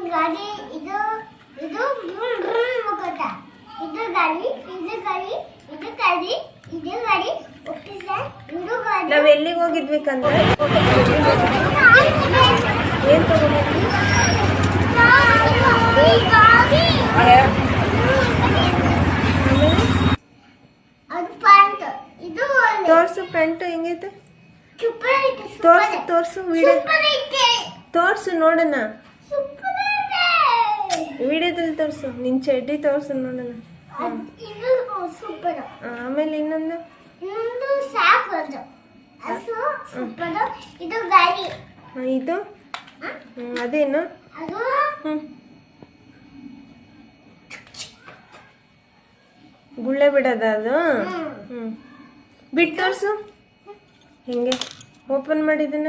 ಗಾಡಿ ಇದು ಇದು ಹೋಗುತ್ತ ಇದು ಗಾಡಿ ಇದು ಗಾಡಿ ಇದು ಗಾಡಿ ಇದು ಗಾಡಿ ಓಕೆ ಸರ್ ಇದು ಗಾಡಿ ನಾವು ಎಲ್ಲಿಗೆ ಹೋಗಿದ್ವಿ ಕಂದ್ರೆ ಏನು ತಗೊಂಡ್ವಿ ಅದು ಪ್ಯಾಂಟ್ ಇದು ತೋರ್ಸು ಪ್ಯಾಂಟ್ ಹೆಂಗೈತೆ ಸೂಪರ್ ಐತೆ ತೋರ್ಸು ತೋರ್ಸು ವಿಡಿಯೋ ಸೂಪರ್ ಐತೆ ತೋರ್ಸು ನೋಡೋಣ ಸೂಪರ್ ಐತೆ ವಿಡಿಯೋದಲ್ಲಿ ತೋರ್ಸು ನಿನ್ನ ಚಡ್ಡಿ ತೋರ್ಸು ನೋಡೋಣ ಇದು ಸೂಪರ್ ಆಮೇಲೆ ಇನ್ನೊಂದು ಸಾಕು ಅದು ಅದು ಸೂಪರ್ ಇದು ಗಾಡಿ ಇದು ಅದೇನು ಅದು ಗುಳ್ಳೆ ಬಿಡೋದ ಅದು ಬಿಟ್ಟು ತೋರ್ಸು ಹಿಂಗೆ ಓಪನ್ ಮಾಡಿದ್ದನ್ನ